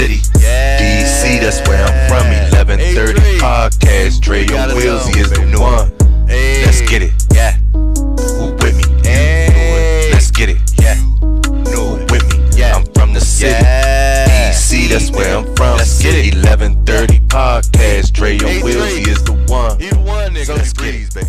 city. DC, that's where I'm from. 1130 podcast. Dre and Willsy is the one. Let's get it. Yeah. Who with me? Let's get it. Yeah. Who with me? Yeah. I'm from the city. DC, that's where I'm from. Let's get it. 1130 podcast. Dre and Willsy is the one. He the one, nigga. So let's get it, baby.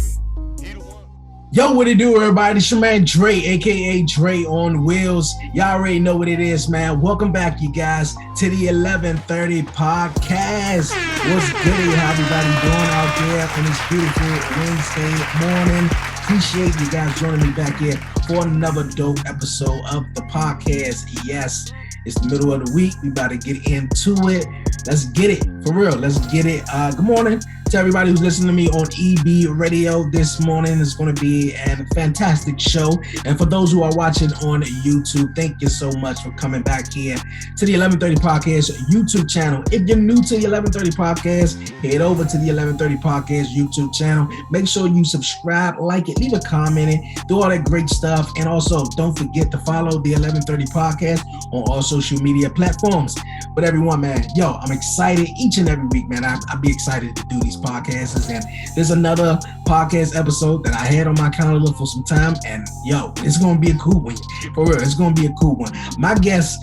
Yo, what it do, everybody? It's your man Dre, aka Dre on Wheels. Y'all already know what it is, man. Welcome back, you guys, to the 1130 podcast. What's good? How everybody doing out there on this beautiful Wednesday morning? Appreciate you guys joining me back here for another dope episode of the podcast. Yes, it's the middle of the week. We about to get into it. Let's get it. For real, let's get it. Good morning to everybody who's listening to me on EB Radio this morning. It's going to be a fantastic show. And for those who are watching on YouTube, thank you so much for coming back here to the 1130 Podcast YouTube channel. If you're new to the 1130 Podcast, head over to the 1130 Podcast YouTube channel. Make sure you subscribe, like it, leave a comment, and do all that great stuff. And also, don't forget to follow the 1130 Podcast on all social media platforms. But everyone, man, yo, I'm excited each and every week, man. I'll be excited to do these podcasts. And there's another podcast episode that I had on my calendar for some time. And yo, it's going to be a cool one. For real, it's going to be a cool one. My guest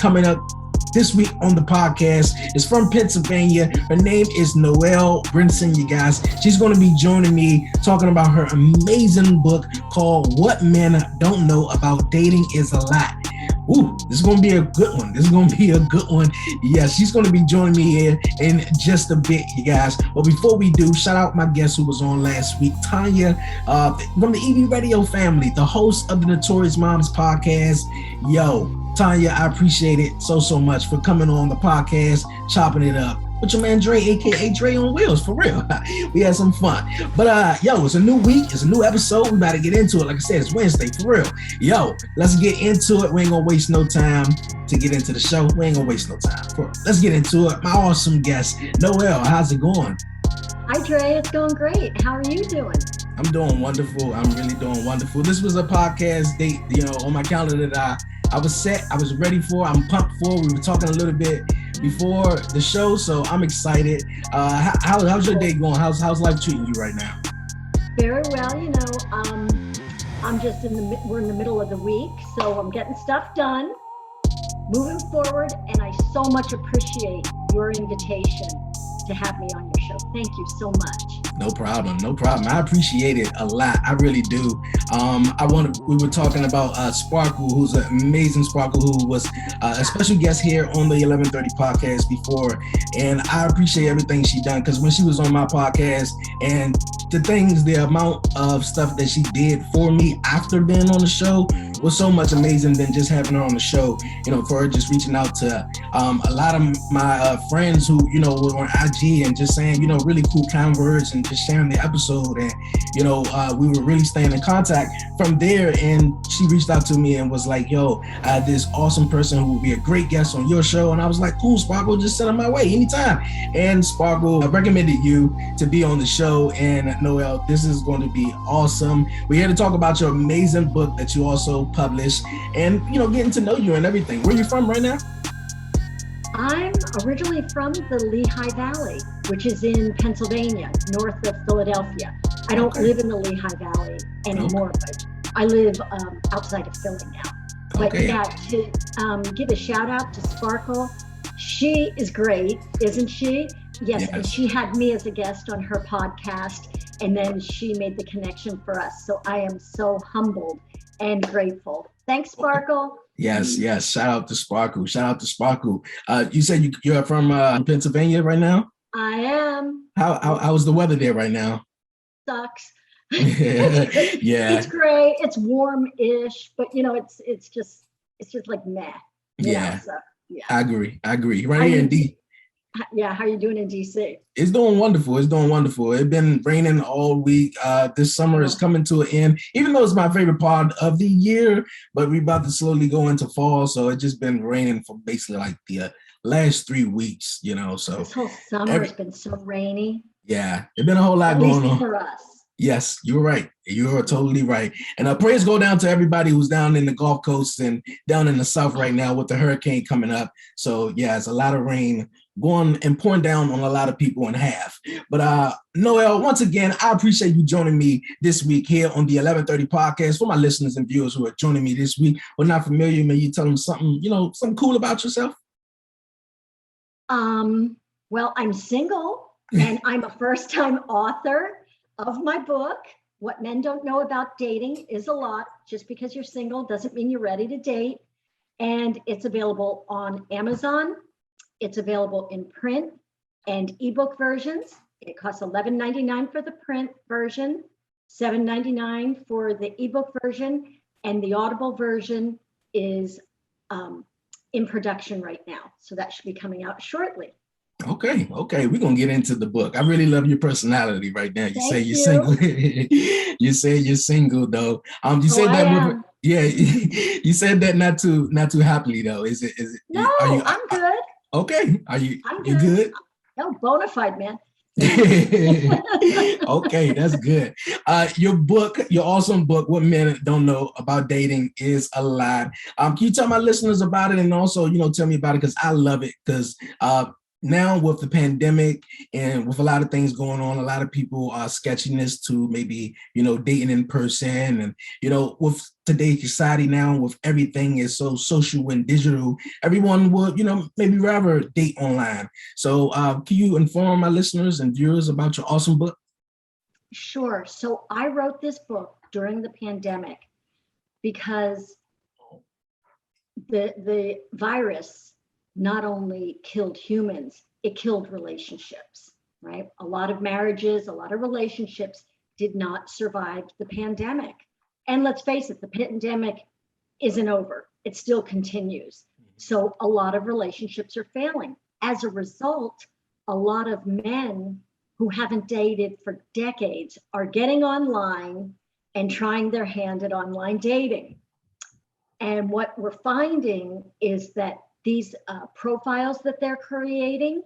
coming up this week on the podcast is from Pennsylvania. Her name is Noel Benson, you guys. She's going to be joining me talking about her amazing book called What Men Don't Know About Dating Is a Lot. Ooh, this is going to be a good one. Yeah, she's going to be joining me here in just a bit, you guys. But before we do, shout out my guest who was on last week, Tanya, from the EB Radio family, the host of the Notorious Moms podcast. Yo, Tanya, I appreciate it so much for coming on the podcast, chopping it up with your man Dre, aka Dre on Wheels, for real. We had some fun. But yo, it's a new week, it's a new episode. We about to get into it. Like I said, it's Wednesday, for real. Yo, let's get into it. We ain't gonna waste no time to get into the show. Let's get into it. My awesome guest, Noel, how's it going? Hi Dre, it's going great. How are you doing? I'm doing wonderful. I'm really doing wonderful. This was a podcast date, on my calendar that I was set, I was ready for, I'm pumped for. We were talking a little bit before the show, so I'm excited. How's your day going? How's life treating you right now? Very well, I'm just we're in the middle of the week, so I'm getting stuff done, moving forward, and I so much appreciate your invitation to have me on your show. Thank you so much. No problem. I appreciate it a lot. I really do. We were talking about Sparkle, who's an amazing Sparkle, who was a special guest here on the 1130 podcast before. And I appreciate everything she done, because when she was on my podcast and the amount of stuff that she did for me after being on the show was so much amazing than just having her on the show, for her just reaching out to a lot of my friends who, were on IG and just saying, really cool, kind words and just sharing the episode. And, we were really staying in contact from there. And she reached out to me and was like, yo, I had this awesome person who would be a great guest on your show. And I was like, cool, Sparkle, just send them my way anytime. And Sparkle recommended you to be on the show. And Noel, this is going to be awesome. We're here to talk about your amazing book that you also published and, getting to know you and everything. Where are you from right now? I'm originally from the Lehigh Valley, which is in Pennsylvania, north of Philadelphia. I don't live in the Lehigh Valley anymore, but I live outside of Philly now. But to give a shout out to Sparkle, she is great, isn't she? Yes, and she had me as a guest on her podcast, and then she made the connection for us. So I am so humbled and grateful. Thanks, Sparkle. Yes. Shout out to Sparkle. You said you're from Pennsylvania right now? I am. How's the weather there right now? Sucks. Yeah. It's great. It's warm-ish, but it's just like meh. Yeah. So, yeah. I agree. Right here in D. Yeah, how are you doing in DC? It's doing wonderful. It's been raining all week. This summer is coming to an end, even though it's my favorite part of the year, but we're about to slowly go into fall. So it's just been raining for basically like the last 3 weeks, so. This whole summer has been so rainy. Yeah, there's been a whole lot going on. For us. Yes, you're right. You're totally right. And praise go down to everybody who's down in the Gulf Coast and down in the South right now with the hurricane coming up. So yeah, it's a lot of rain going and pouring down on a lot of people in half. But Noel, once again, I appreciate you joining me this week here on the 1130 podcast. For my listeners and viewers who are joining me this week, but not familiar, may you tell them something, something cool about yourself? Well, I'm single and I'm a first-time author of my book. What Men Don't Know About Dating is a Lot. Just because you're single doesn't mean you're ready to date. And it's available on Amazon. It's available in print and ebook versions. It costs $11.99 for the print version, $7.99 for the ebook version, and the Audible version is in production right now. So that should be coming out shortly. Okay. We're gonna get into the book. I really love your personality right now. You say you're single. You say you're single though. You said that with, yeah, you said that not too happily though. Is it No, I'm good. Okay. You good? No, bona fide, man. Okay, that's good. Your book, your awesome book, What Men Don't Know About Dating is a Lot. Can you tell my listeners about it and also, tell me about it because I love it because now with the pandemic and with a lot of things going on, a lot of people are sketchiness to maybe, dating in person. And, with today's society now, with everything is so social and digital, everyone would, maybe rather date online. So can you inform my listeners and viewers about your awesome book? Sure. So I wrote this book during the pandemic because the virus not only killed humans, it killed relationships, right? A lot of marriages, a lot of relationships did not survive the pandemic. And let's face it, the pandemic isn't over. It still continues. So a lot of relationships are failing. As a result, a lot of men who haven't dated for decades are getting online and trying their hand at online dating. And what we're finding is that these profiles that they're creating,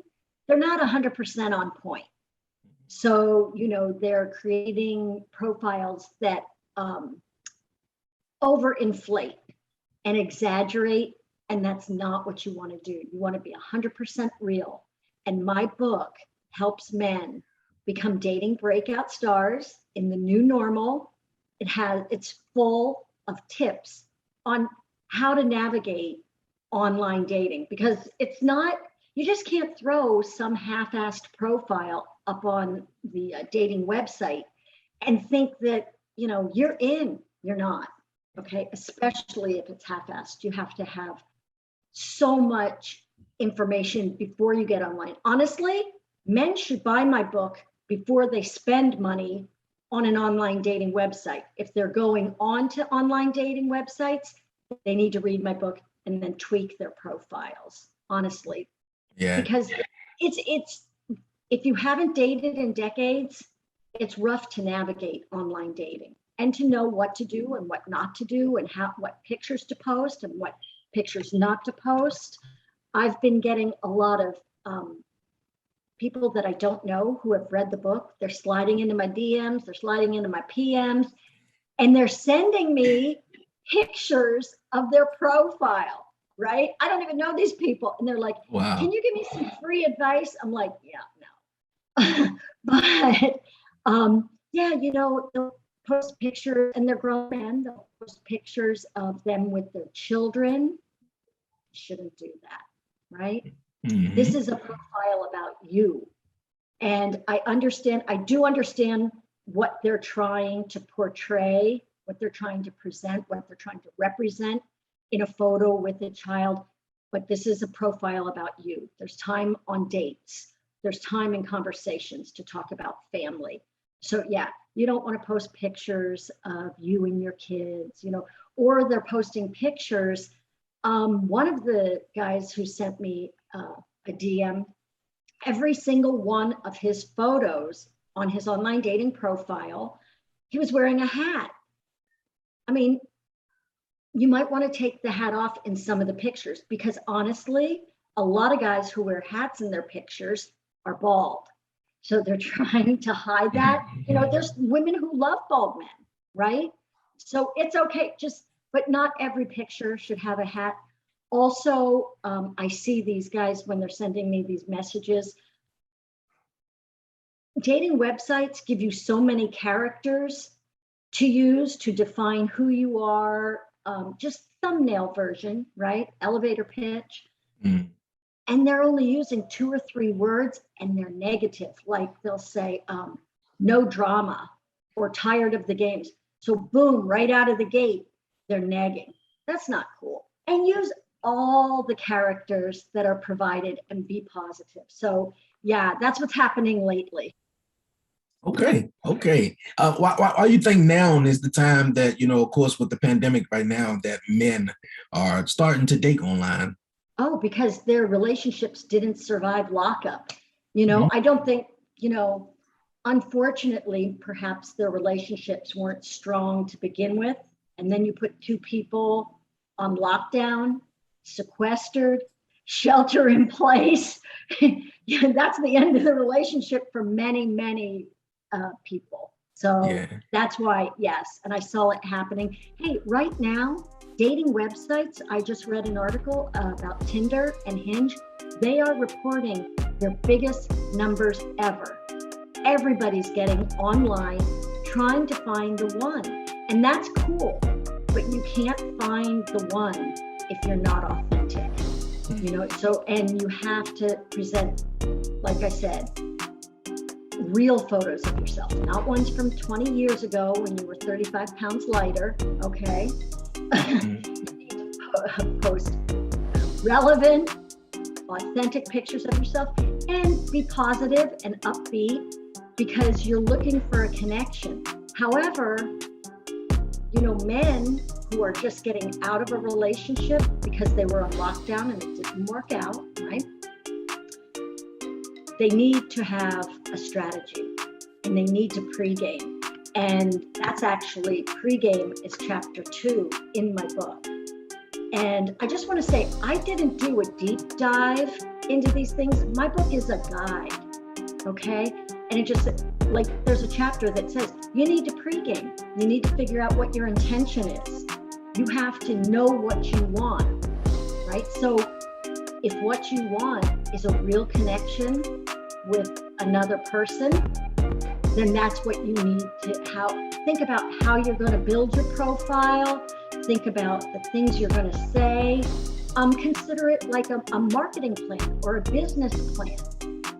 they're not 100% on point. So, they're creating profiles that overinflate and exaggerate, and that's not what you want to do. You want to be 100% real. And my book helps men become dating breakout stars in the new normal. It's full of tips on how to navigate online dating, because it's not, you just can't throw some half-assed profile up on the dating website and think that, you're in. You're not, okay? Especially if it's half-assed. You have to have so much information before you get online. Honestly, men should buy my book before they spend money on an online dating website. If they're going on to online dating websites, they need to read my book and then tweak their profiles, honestly. Yeah. Because it's if you haven't dated in decades, it's rough to navigate online dating and to know what to do and what not to do and what pictures to post and what pictures not to post. I've been getting a lot of people that I don't know who have read the book. They're sliding into my DMs, they're sliding into my PMs, and they're sending me pictures of their profile, right? I don't even know these people. And they're like, wow, can you give me some free advice? I'm like, yeah, no. But they'll post pictures, and they're grown men, they'll post pictures of them with their children. Shouldn't do that, right? Mm-hmm. This is a profile about you. And I do understand what they're trying to portray, what they're trying to present, what they're trying to represent in a photo with a child, but this is a profile about you. There's time on dates. There's time in conversations to talk about family. So yeah, you don't want to post pictures of you and your kids, or they're posting pictures. One of the guys who sent me a DM, every single one of his photos on his online dating profile, he was wearing a hat. I mean, you might want to take the hat off in some of the pictures, because honestly, a lot of guys who wear hats in their pictures are bald. So they're trying to hide that. You know, there's women who love bald men, right? So it's okay, but not every picture should have a hat. Also, I see these guys when they're sending me these messages. Dating websites give you so many characters to use to define who you are, just thumbnail version, right? Elevator pitch. Mm. And they're only using 2 or 3 words and they're negative. Like they'll say, no drama or tired of the games. So boom, right out of the gate, they're nagging. That's not cool. And use all the characters that are provided and be positive. So yeah, that's what's happening lately. Okay. Why you think now is the time that, you know, of course, with the pandemic right now, that men are starting to date online? Oh, because their relationships didn't survive lockup. You know, I don't think, you know, unfortunately, perhaps their relationships weren't strong to begin with. And then you put 2 people on lockdown, sequestered, shelter in place. Yeah, that's the end of the relationship for many, many people. So that's why, yes. And I saw it happening. Hey, right now, dating websites, I just read an article about Tinder and Hinge. They are reporting their biggest numbers ever. Everybody's getting online, trying to find the one. And that's cool, but you can't find the one if you're not authentic. You know, so, and you have to present, like I said, real photos of yourself, not ones from 20 years ago when you were 35 pounds lighter, okay? You need to post relevant, authentic pictures of yourself and be positive and upbeat because you're looking for a connection. However, you know, men who are just getting out of a relationship because they were on lockdown and it didn't work out, right? They need to have a strategy and they need to pregame. And that's actually, pregame is chapter 2 in my book. And I just want to say, I didn't do a deep dive into these things. My book is a guide, okay? And it just, like, there's a chapter that says, you need to pregame. You need to figure out what your intention is. You have to know what you want, right? So if what you want is a real connection with another person, then that's what you need to think about how you're going to build your profile. Think about the things you're going to say. Consider it like a marketing plan or a business plan.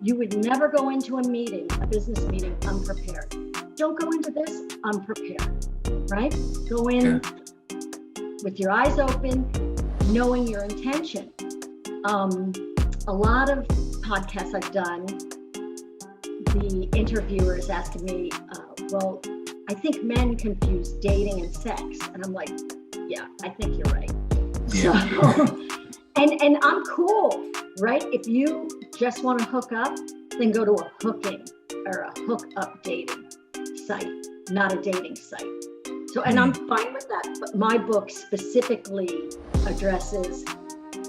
You would never go into a business meeting, unprepared. Don't go into this unprepared, right? Go in with your eyes open, knowing your intention. A lot of podcasts I've done, the interviewer is asking me, well, I think men confuse dating and sex. And I'm like, yeah, I think you're right. Yeah. So, and I'm cool, right? If you just want to hook up, then go to a hooking or a hook up dating site, not a dating site. So, and I'm fine with that. But my book specifically addresses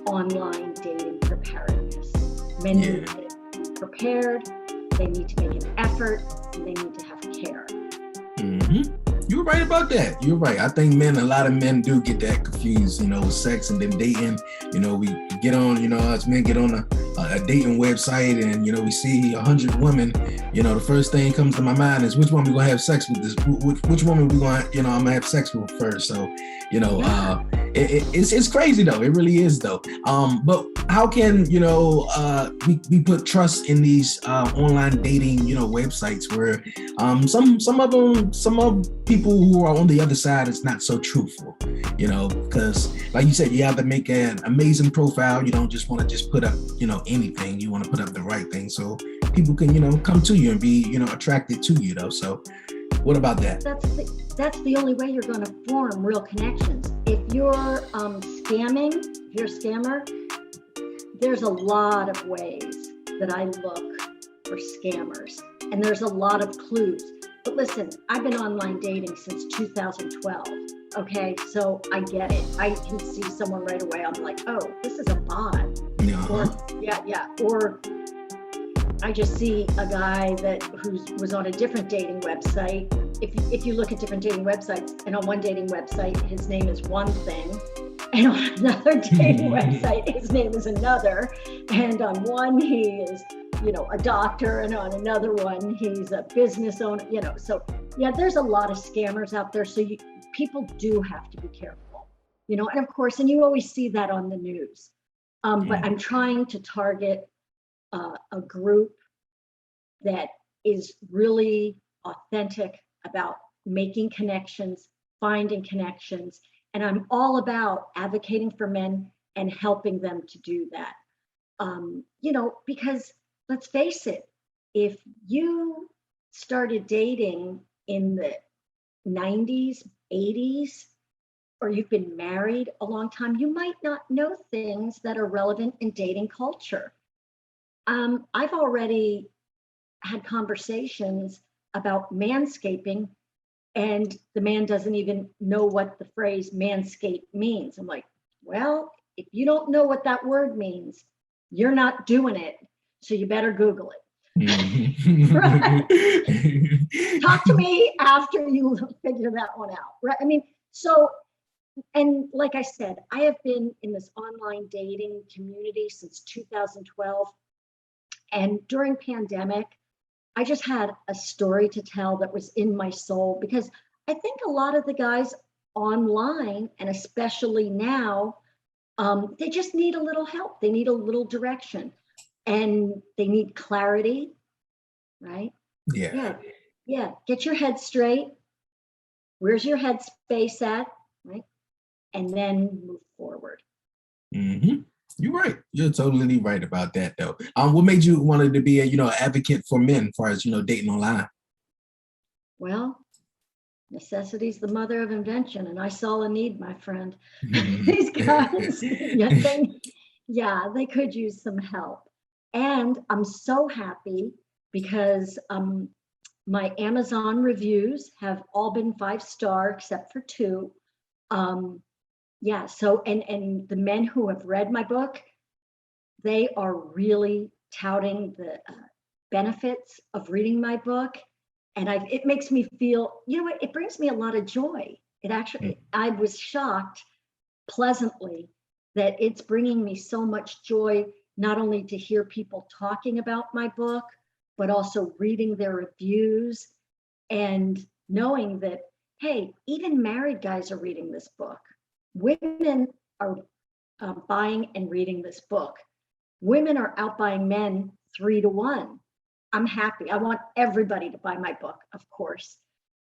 online dating preparedness. Men need to get prepared. They need to make an effort, and they need to have care. You're right about that. You're right. I think a lot of men do get that confused, you know, with sex and then dating. You know, we get on, you know, us men get on a dating website and, you know, we see 100 women. You know, the first thing comes to my mind is which one we gonna have sex with? Which woman we gonna, you know, I'm gonna have sex with first. So, you know, it's crazy though. It really is though. But how can, you know, we put trust in these online dating, you know, websites where some of people who are on the other side is not so truthful, you know, because like you said, you have to make an amazing profile. You don't just want to just put up, you know, anything. You want to put up the right thing so people can, you know, come to you and be, you know, attracted to you though. So what about that? That's the only way you're going to form real connections. If you're scamming, if you're a scammer, there's a lot of ways that I look for scammers, and there's a lot of clues. But listen, I've been online dating since 2012. Okay, so I get it. I can see someone right away. I'm like, oh, this is a bot. Uh-huh. Or I just see a guy that was on a different dating website. If you look at different dating websites, and on one dating website, his name is one thing, and on another dating website, his name is another. And on one, he is, a doctor, and on another one, he's a business owner, So yeah, there's a lot of scammers out there. So people do have to be careful, and of course, and you always see that on the news. But I'm trying to target a group that is really authentic about making connections, finding connections, and I'm all about advocating for men and helping them to do that. Because let's face it, if you started dating in the 90s, 80s, or you've been married a long time, you might not know things that are relevant in dating culture. I've already had conversations about manscaping, and the man doesn't even know what the phrase manscape means. I'm like, well, if you don't know what that word means, you're not doing it. So you better Google it. Right. Talk to me after you figure that one out. Right. I mean, so, and like I said, I have been in this online dating community since 2012. And during pandemic, I just had a story to tell that was in my soul, because I think a lot of the guys online, and especially now, they just need a little help. They need a little direction, and they need clarity, right? Yeah. Yeah. Get your head straight. Where's your head space at, right? And then move forward. Mm-hmm. You're right. You're totally right about that, though. What made you wanted to be a advocate for men, as far as dating online? Well, necessity's the mother of invention, and I saw a need, my friend. These guys, they could use some help. And I'm so happy because my Amazon reviews have all been 5-star except for 2. So and the men who have read my book, they are really touting the benefits of reading my book. And it makes me feel, it brings me a lot of joy. It actually, I was shocked pleasantly that it's bringing me so much joy, not only to hear people talking about my book, but also reading their reviews and knowing that, hey, even married guys are reading this book. Women are buying and reading this book. Women are outbuying men 3-to-1. I'm happy. I want everybody to buy my book, of course.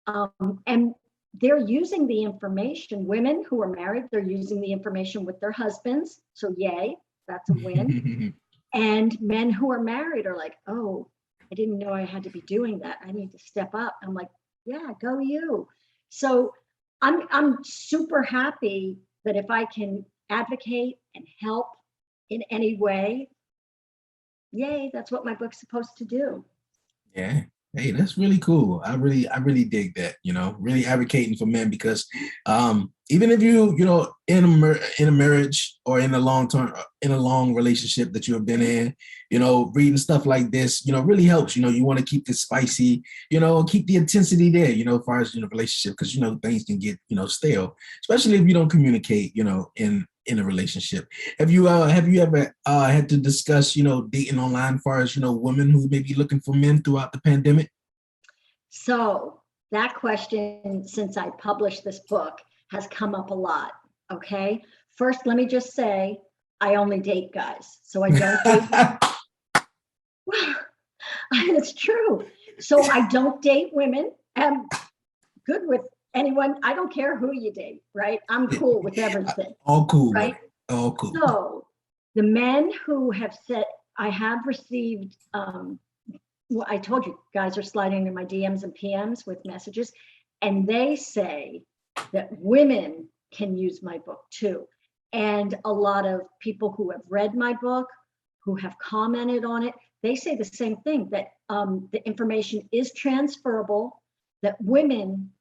And they're using the information. Women who are married, they're using the information with their husbands. So yay, that's a win. And men who are married are like, oh, I didn't know I had to be doing that. I need to step up. I'm like, yeah, go you. So I'm super happy that if I can advocate and help in any way, yay, that's what my book's supposed to do. Yeah. Hey, that's really cool. I really dig that, really advocating for men, because even if you in a marriage or in a long relationship that you have been in, reading stuff like this, really helps. You want to keep this spicy, keep the intensity there, as far as relationship, because things can get stale, especially if you don't communicate, in a relationship. Have you ever had to discuss dating online, as far as women who may be looking for men throughout the pandemic? So that question, since I published this book, has come up a lot. Okay, first let me just say I only date guys, so I don't date. Well, it's true. So I don't date women. I'm good with anyone. I don't care who you date, right? I'm cool with everything. All cool, right? All cool. So the men who have said, I have received, well, I told you, guys are sliding in my DMs and PMs with messages, and they say that women can use my book too. And a lot of people who have read my book, who have commented on it, they say the same thing, that the information is transferable, that women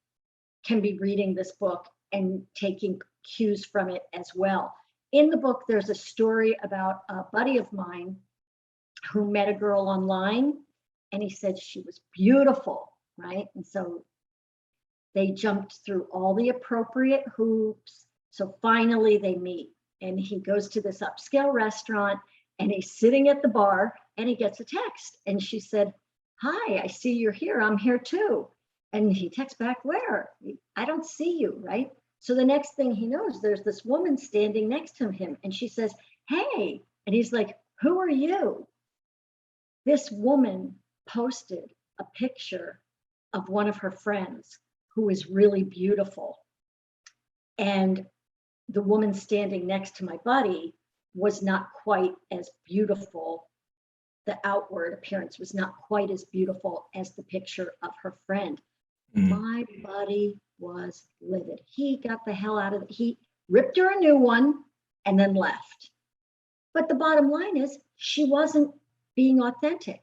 can be reading this book and taking cues from it as well. In the book, there's a story about a buddy of mine who met a girl online, and he said she was beautiful, right? And so they jumped through all the appropriate hoops. So finally they meet, and he goes to this upscale restaurant, and he's sitting at the bar, and he gets a text. And she said, "Hi, I see you're here. I'm here too." And he texts back, "Where? I don't see you," right? So the next thing he knows, there's this woman standing next to him, and she says, "Hey," and he's like, "Who are you?" This woman posted a picture of one of her friends who is really beautiful. And the woman standing next to my buddy was not quite as beautiful. The outward appearance was not quite as beautiful as the picture of her friend. My buddy was livid. He got the hell out of it. He ripped her a new one and then left. But the bottom line is, she wasn't being authentic.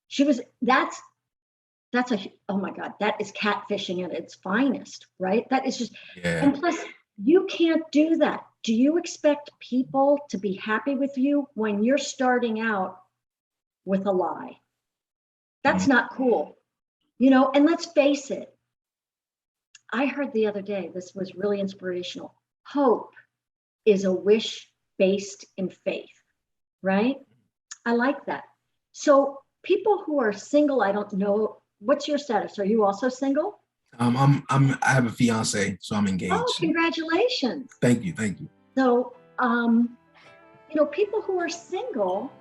She was, oh my God, that is catfishing at its finest, right? That is just, and plus, you can't do that. Do you expect people to be happy with you when you're starting out with a lie? That's not cool, and let's face it. I heard the other day, this was really inspirational. Hope is a wish based in faith, right? I like that. So people who are single, I don't know, what's your status? Are you also single? I have a fiance, so I'm engaged. Oh, congratulations. Thank you. So, people who are single,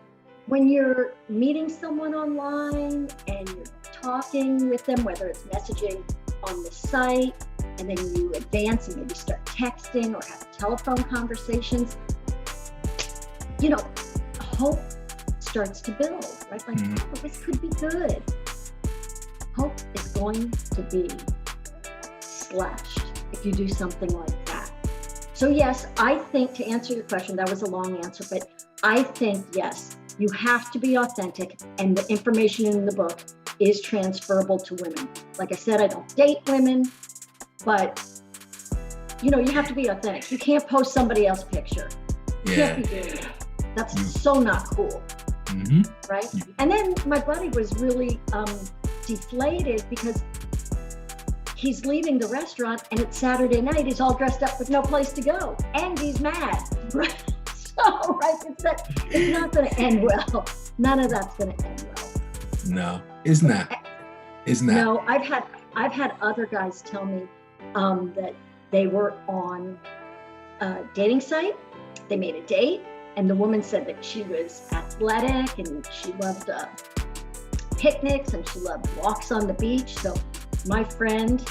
when you're meeting someone online and you're talking with them, whether it's messaging on the site, and then you advance and maybe start texting or have telephone conversations, hope starts to build, right? Like, oh, this could be good. Hope is going to be slashed if you do something like that. So yes, I think, to answer your question, that was a long answer, but I think, yes, you have to be authentic, and the information in the book is transferable to women. Like I said, I don't date women, but you have to be authentic. You can't post somebody else's picture. You can't be doing that. That's so not cool. Right? And then my buddy was really deflated because he's leaving the restaurant and it's Saturday night. He's all dressed up with no place to go, and he's mad. Right? So, right? It's not going to end well. None of that's going to end well. No, it's not. It's not. No, I've had other guys tell me that they were on a dating site. They made a date, and the woman said that she was athletic and she loved picnics and she loved walks on the beach. So my friend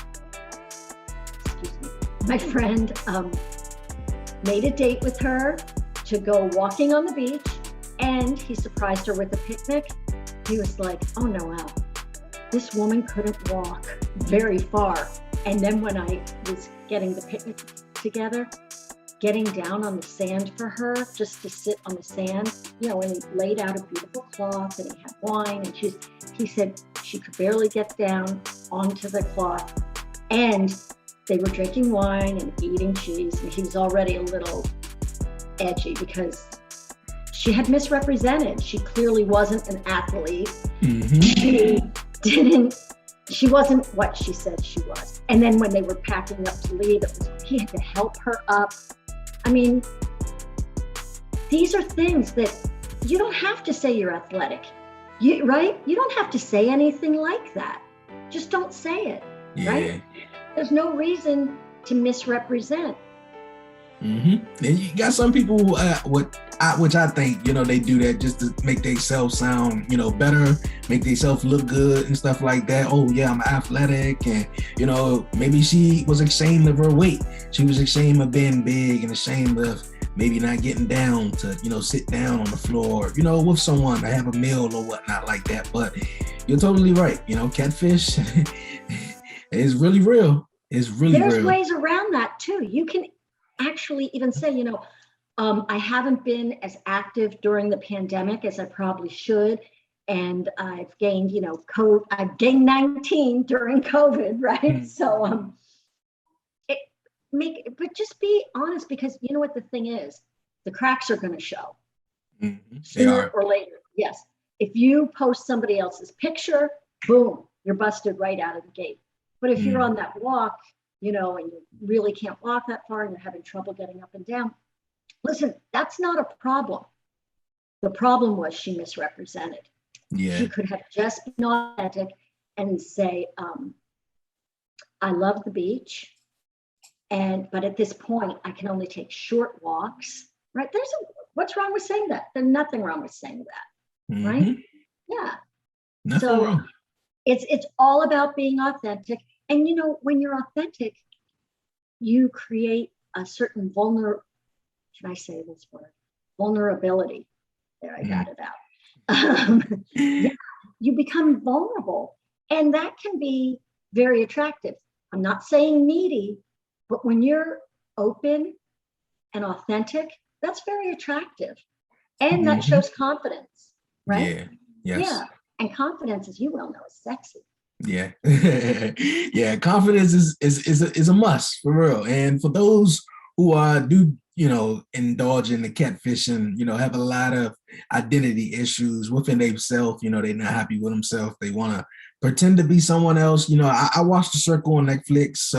made a date with her to go walking on the beach, and he surprised her with a picnic. He was like, "Oh, Noel, this woman couldn't walk very far." And then when I was getting the picnic together, getting down on the sand for her, just to sit on the sand, and he laid out a beautiful cloth and he had wine, and he said she could barely get down onto the cloth, and they were drinking wine and eating cheese, and he was already a little edgy because she had misrepresented. She clearly wasn't an athlete. She wasn't what she said she was. And then when they were packing up to leave, he had to help her up. I mean, these are things that you don't have to say you're athletic, right? You don't have to say anything like that. Just don't say it, right? There's no reason to misrepresent. And you got some people who, which I think, they do that just to make themselves sound, better, make themselves look good and stuff like that. Oh yeah, I'm athletic, and maybe she was ashamed of her weight. She was ashamed of being big and ashamed of maybe not getting down to, sit down on the floor, with someone to have a meal or whatnot like that. But you're totally right. Catfish is really real. It's really real. There's ways around that too. You can actually even say, I haven't been as active during the pandemic as I probably should. And I've gained, I've gained 19 during COVID, right? So but just be honest, because you know what the thing is, the cracks are going to show sooner or later. Yes. If you post somebody else's picture, boom, you're busted right out of the gate. But if you're on that walk, you know, and you really can't walk that far and you're having trouble getting up and down, listen, that's not a problem. The problem was she misrepresented. Yeah. She could have just been authentic and say, I love the beach, but at this point, I can only take short walks, right? What's wrong with saying that? There's nothing wrong with saying that, right? Yeah. Nothing so wrong. It's all about being authentic. And, you know, when you're authentic, you create a certain should I say this word? Vulnerability. There, I got it out. Yeah, you become vulnerable. And that can be very attractive. I'm not saying needy, but when you're open and authentic, that's very attractive. And that shows confidence, right? Yeah. Yes. Yeah. And confidence, as you well know, is sexy. Yeah. Yeah. Confidence is a must for real. And for those who do, you know, indulge in the catfishing, you know, have a lot of identity issues within themselves, you know, they're not happy with themselves. They want to pretend to be someone else. You know, I watched The Circle on Netflix,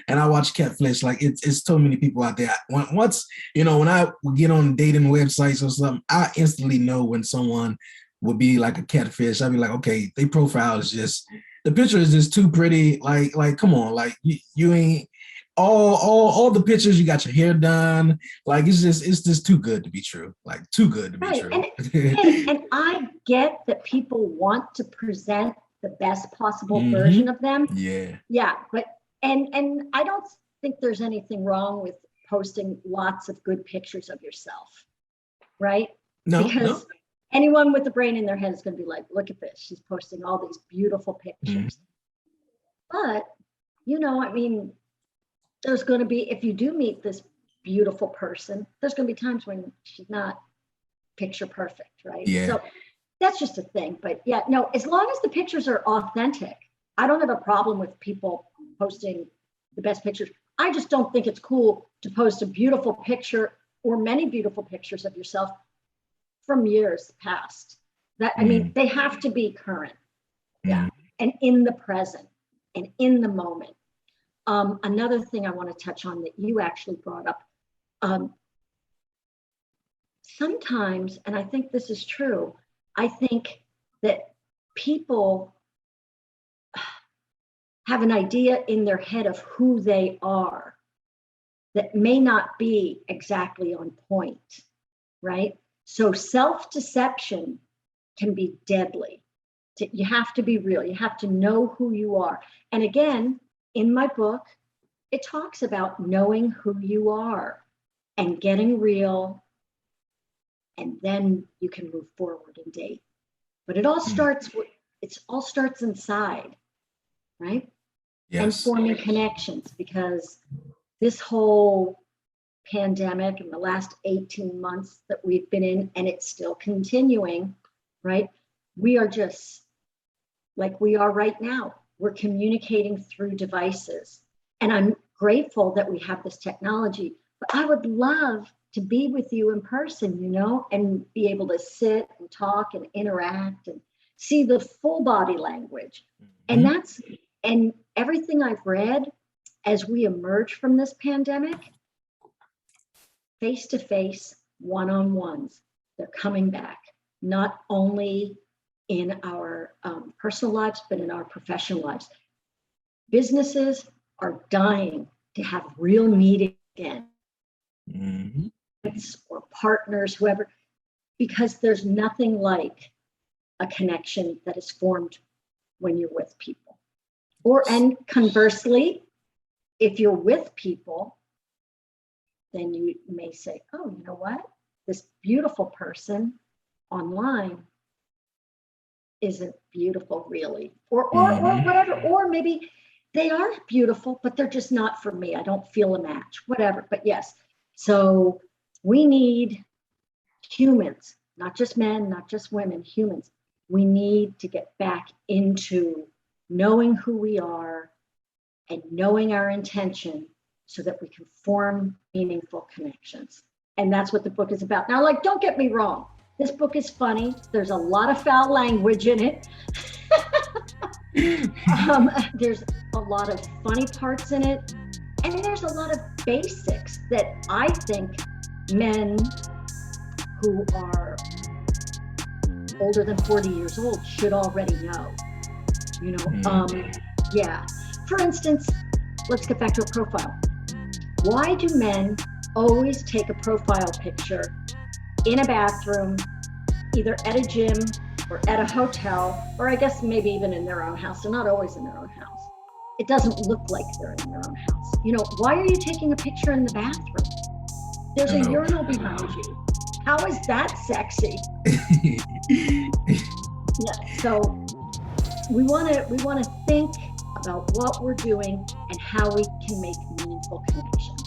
and I watch Catfish. Like it's so many people out there. Once, you know, when I would get on dating websites or something, I instantly know when someone would be like a catfish. I'd be like, okay, their profile is just, the picture is just too pretty. Like, come on, like you ain't all the pictures, you got your hair done. Like it's just too good to be true. Like too good to be true. And I get that people want to present the best possible version of them. Yeah. But and I don't think there's anything wrong with posting lots of good pictures of yourself, right? Because anyone with a brain in their head is going to be like, look at this, she's posting all these beautiful pictures. But, you know, I mean, there's going to be, if you do meet this beautiful person, there's going to be times when she's not picture perfect, right? Yeah. So that's just a thing. But yeah, no, as long as the pictures are authentic, I don't have a problem with people posting the best pictures. I just don't think it's cool to post a beautiful picture or many beautiful pictures of yourself from years past. That, I mean, they have to be current. Yeah. And in the present and in the moment. Another thing I want to touch on that you actually brought up, sometimes, and I think this is true, I think that people have an idea in their head of who they are that may not be exactly on point, right? So self-deception can be deadly. You have to be real. You have to know who you are. And again, in my book, it talks about knowing who you are and getting real, and then you can move forward and date. But it all starts inside, right? Yes. And forming connections, because this whole pandemic and the last 18 months that we've been in, and it's still continuing, right? We are just like we are right now. We're communicating through devices. And I'm grateful that we have this technology, but I would love to be with you in person, you know, and be able to sit and talk and interact and see the full body language. And and everything I've read as we emerge from this pandemic, face-to-face, one-on-ones, they're coming back, not only in our personal lives, but in our professional lives. Businesses are dying to have real meetings again, or partners, whoever, because there's nothing like a connection that is formed when you're with people. And conversely, if you're with people, then you may say, oh, you know what? This beautiful person online isn't beautiful really, or whatever, or maybe they are beautiful, but they're just not for me. I don't feel a match, whatever. But yes, so we need humans, not just men, not just women, humans. We need to get back into knowing who we are and knowing our intention so that we can form meaningful connections. And that's what the book is about. Now, like, don't get me wrong. This book is funny. There's a lot of foul language in it. There's a lot of funny parts in it. And there's a lot of basics that I think men who are older than 40 years old should already know. You know, yeah. For instance, let's get back to a profile. Why do men always take a profile picture in a bathroom, either at a gym or at a hotel, or I guess maybe even in their own house? They're not always in their own house. It doesn't look like they're in their own house. You know, why are you taking a picture in the bathroom? There's a urinal behind you. How is that sexy? Yeah, so we want to think about what we're doing and how we can make meaningful connections.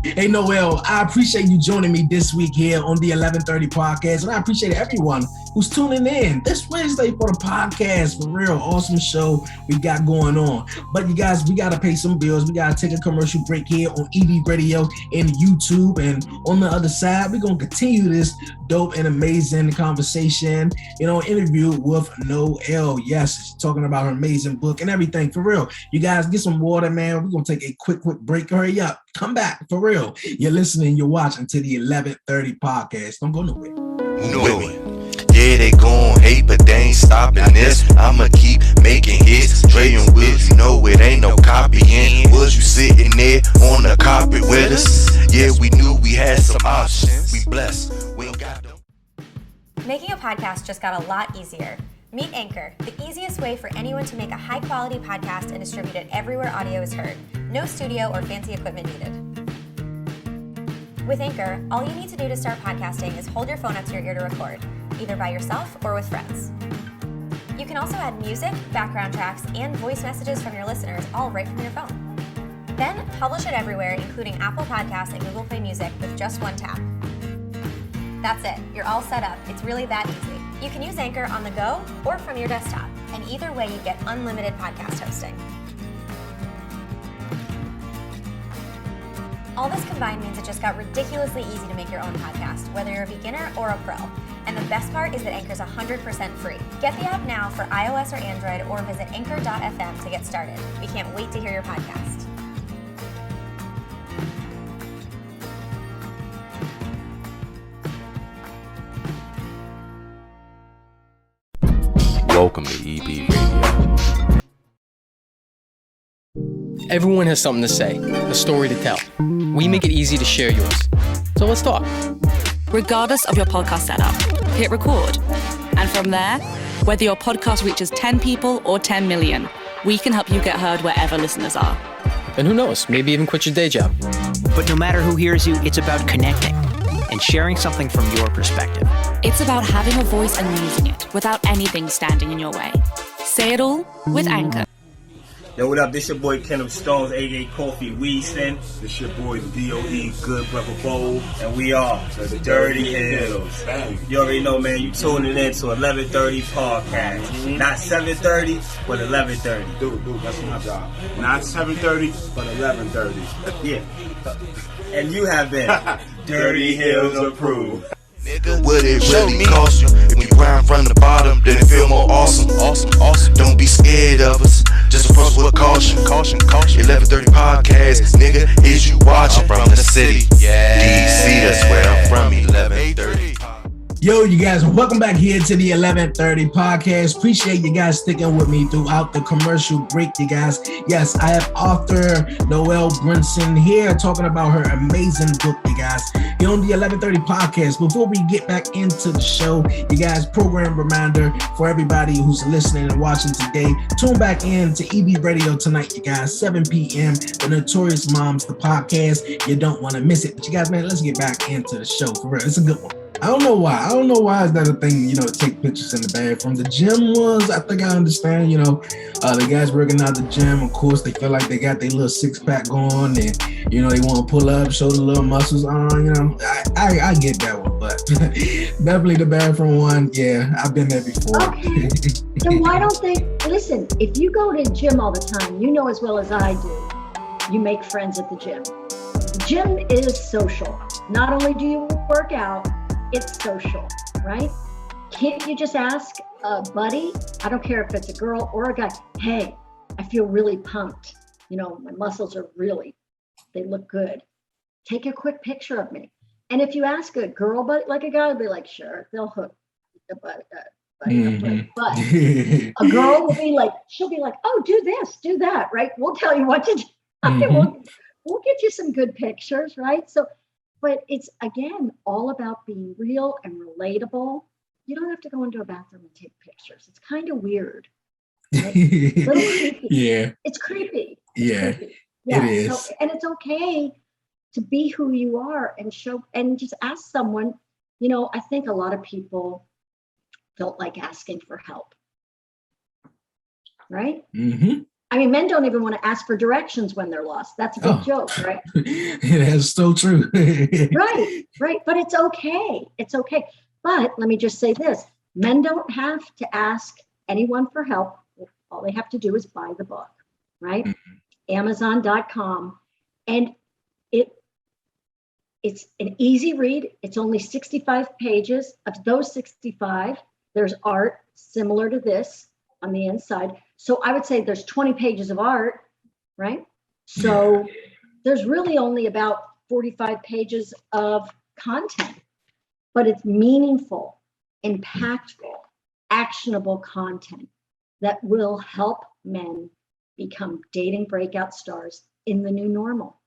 Hey, Noel, I appreciate you joining me this week here on the 1130 podcast, and I appreciate everyone who's tuning in this Wednesday for the podcast. For real, awesome show we got going on. But you guys, we got to pay some bills. We got to take a commercial break here on EB Radio and YouTube. And on the other side, we're going to continue this dope and amazing conversation, interview with Noel. Yes, she's talking about her amazing book and everything. For real, you guys get some water, man. We're going to take a quick break. Hurry up. Come back. For real. You're listening, you're watching to the 1130 podcast. Don't go nowhere. Yeah, they gon' hate, but they ain't stopping this. I'ma keep making hits. Dre and Wills, you know it ain't no copying. Was you sitting there on the carpet with us? Yeah, we knew we had some options. We blessed. We ain't got them. Making a podcast just got a lot easier. Meet Anchor, the easiest way for anyone to make a high-quality podcast and distribute it everywhere audio is heard. No studio or fancy equipment needed. With Anchor, all you need to do to start podcasting is hold your phone up to your ear to record, either by yourself or with friends. You can also add music, background tracks, and voice messages from your listeners all right from your phone. Then publish it everywhere, including Apple Podcasts and Google Play Music with just one tap. That's it. You're all set up. It's really that easy. You can use Anchor on the go or from your desktop, and either way you get unlimited podcast hosting. All this combined means it just got ridiculously easy to make your own podcast, whether you're a beginner or a pro. And the best part is that Anchor's 100% free. Get the app now for iOS or Android, or visit anchor.fm to get started. We can't wait to hear your podcast. Welcome to EB Radio. Everyone has something to say, a story to tell. We make it easy to share yours. So let's talk. Regardless of your podcast setup, hit record. And from there, whether your podcast reaches 10 people or 10 million, we can help you get heard wherever listeners are. And who knows, maybe even quit your day job. But no matter who hears you, it's about connecting and sharing something from your perspective. It's about having a voice and using it without anything standing in your way. Say it all with Anchor. Yo, what up? This your boy Kenneth Stones, a.k.a. Coffee Weaston. This your boy D.O.E. Good Brother Bold. And we are the Dirty Hills. You already know, man, you tuning in to 1130 podcast. Not 7:30, but 11:30. Dude, that's my job. Not 7:30, but 11:30. Yeah. And you have been Dirty Hills approved. Nigga, what it really cost you? If we grind from the bottom, then it feel more awesome. Don't be scared of us. Just approach with caution. 1130 podcast, nigga, is you watching from the city? DC, that's where I'm from. 1130. Yo, you guys, welcome back here to the 1130 podcast. Appreciate you guys sticking with me throughout the commercial break, you guys. Yes, I have author Noel Benson here talking about her amazing book, you guys, here on the 1130 podcast. Before we get back into the show, you guys, program reminder for everybody who's listening and watching today, tune back in to EB Radio tonight, you guys, 7 p.m., The Notorious Moms, the podcast. You don't want to miss it. But you guys, man, let's get back into the show, for real. It's a good one. I don't know why is that a ththing, to take pictures in the bathroom. The gym was, I think I understand, the guys working out the gym, of course, they feel like they got their little six-pack going and, they want to pull up, show the little muscles on, I get that one, but definitely the bathroom one, yeah, I've been there before. Okay, so why don't they, listen, if you go to the gym all the time, you know as well as I do, you make friends at the gym. The gym is social. Not only do you work out, it's social, right? Can't you just ask a buddy? I don't care if it's a girl or a guy. Hey, I feel really pumped. You know, my muscles are really, they look good. Take a quick picture of me. And if you ask a girl, but like a guy, will be like, sure, they'll hook the buddy up. But a girl will be like, she'll be like, oh, do this, do that, right? We'll tell you what to do. We'll get you some good pictures, right? So, but it's, again, all about being real and relatable. You don't have to go into a bathroom and take pictures. It's kind of weird. Right? Little creepy. Yeah. It's creepy. Yeah, creepy. it is. So, and it's okay to be who you are and show, and just ask someone. You know, I think a lot of people don't like asking for help. Right? Mm-hmm. I mean, men don't even want to ask for directions when they're lost. That's a big joke, right? That's so true. Right. But it's okay. It's okay. But let me just say this. Men don't have to ask anyone for help. All they have to do is buy the book, right? Mm-hmm. Amazon.com. And it's an easy read. It's only 65 pages. Of those 65, there's art similar to this on the inside. So I would say there's 20 pages of art, right? So there's really only about 45 pages of content, but it's meaningful, impactful, actionable content that will help men become dating breakout stars in the new normal.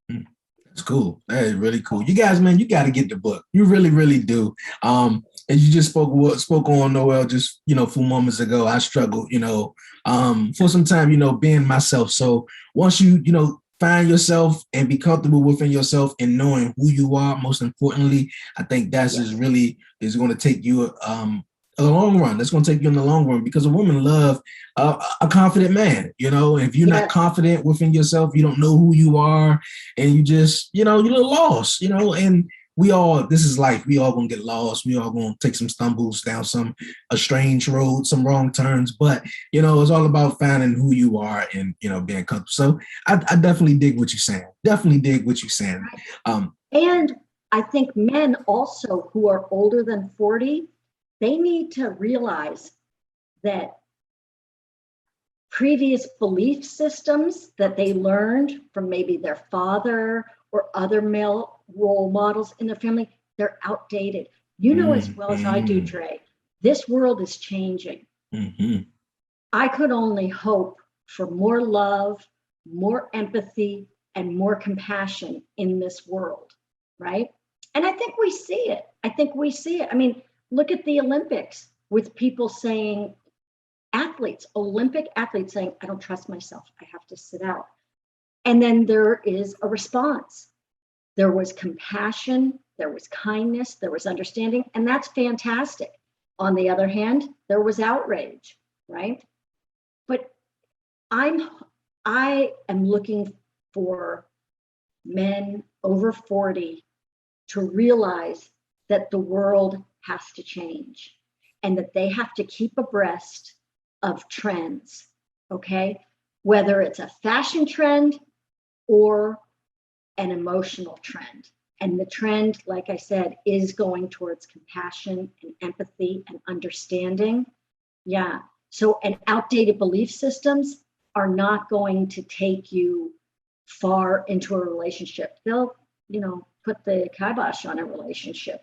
That's cool. That is really cool. You guys, man, you got to get the book. You really, really do. And you just spoke on Noel just, a few moments ago. I struggled, for some time, being myself. So once you, find yourself and be comfortable within yourself and knowing who you are, most importantly, I think that's is going to take you a long run. That's going to take you in the long run, because a woman love a confident man. If you're not confident within yourself, you don't know who you are, and you just, you're a little lost, and this is life. We all gonna get lost. We all gonna take some stumbles down a strange road, some wrong turns, but it's all about finding who you are and, being comfortable. So I definitely dig what you're saying. And I think men also who are older than 40, they need to realize that previous belief systems that they learned from maybe their father or other male role models in their family, they're outdated. As well as I do, Dre, this world is changing. Mm-hmm. I could only hope for more love, more empathy, and more compassion in this world, right? And I think we see it. I mean, look at the Olympics with people saying, Olympic athletes saying, I don't trust myself. I have to sit out. And then there is a response. There was compassion, there was kindness, there was understanding, and that's fantastic. On the other hand, there was outrage, right? But I am looking for men over 40 to realize that the world has to change and that they have to keep abreast of trends, okay? Whether it's a fashion trend or an emotional trend. And the trend, like I said, is going towards compassion and empathy and understanding. Yeah. So, and outdated belief systems are not going to take you far into a relationship. They'll, put the kibosh on a relationship.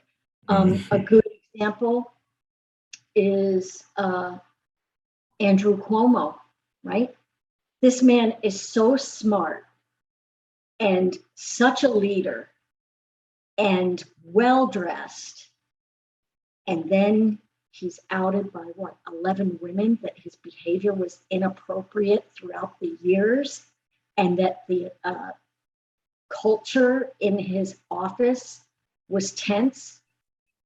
A good example is Andrew Cuomo, right? This man is so smart and such a leader and well-dressed. And then he's outed by 11 women that his behavior was inappropriate throughout the years, and that the culture in his office was tense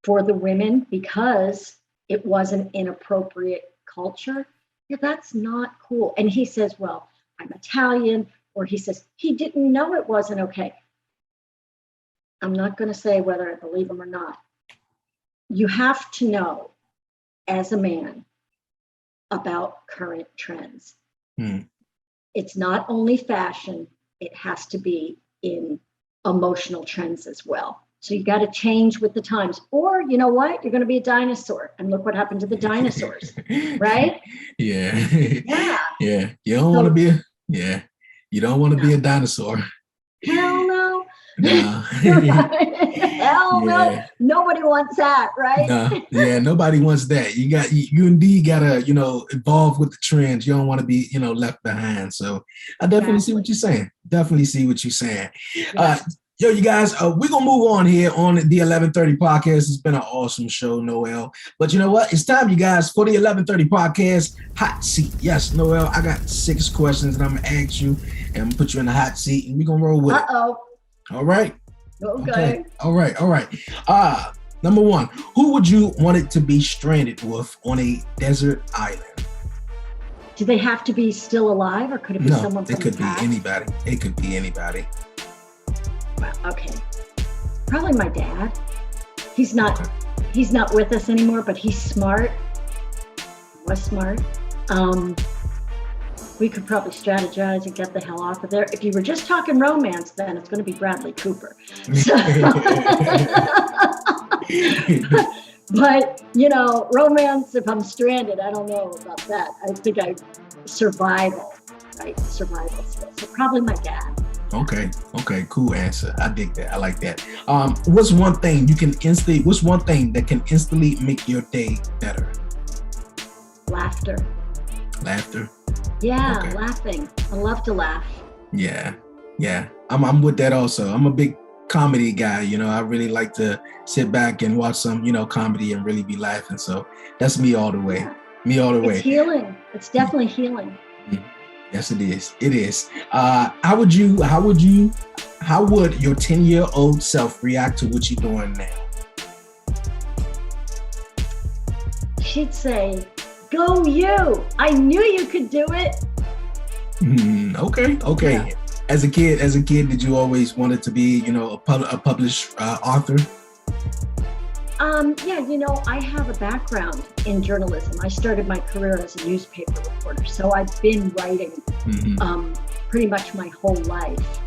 for the women because it was an inappropriate culture. Yeah, that's not cool. And he says, well, I'm Italian, or he says he didn't know it wasn't okay. I'm not going to say whether I believe him or not. You have to know as a man about current trends. It's not only fashion, it has to be in emotional trends as well. So you got to change with the times. Or you know what? You're going to be a dinosaur. And look what happened to the dinosaurs, right? Yeah. Yeah. Yeah. You don't want to be you don't want to be a dinosaur. Hell no. No. Hell no. Nobody wants that, right? No. Yeah, nobody wants that. You indeed gotta, evolve with the trends. You don't want to be, left behind. So I definitely see what you're saying. Definitely see what you're saying. Yeah. Yo, you guys, we're going to move on here on the 1130 podcast. It's been an awesome show, Noel. But you know what? It's time, you guys, for the 1130 podcast hot seat. Yes, Noel, I got 6 questions and I'm going to ask you and I'm going to put you in the hot seat and we're going to roll with it. All right. Okay. All right. Number 1, who would you want it to be stranded with on a desert island? Do they have to be still alive or could it be someone from the past? It could be anybody. It could be anybody. Well, okay. Probably my dad. He's not with us anymore, but he's smart. Was smart. We could probably strategize and get the hell off of there. If you were just talking romance, then it's going to be Bradley Cooper. So, but, romance, if I'm stranded, I don't know about that. I think survival skills. So probably my dad. Okay, cool answer. I dig that. I like that. What's one thing that can instantly make your day better? Laughter. Yeah, okay. Laughing. I love to laugh. Yeah. I'm with that also. I'm a big comedy guy. I really like to sit back and watch some, comedy and really be laughing. So that's me all the way. It's healing. It's definitely healing. Mm-hmm. Yes, it is. It is. How would your 10-year-old self react to what you're doing now? She'd say, "Go you! I knew you could do it." Okay. Yeah. As a kid, did you always want it to be, a published author? Yeah, I have a background in journalism. I started my career as a newspaper reporter, so I've been writing pretty much my whole life.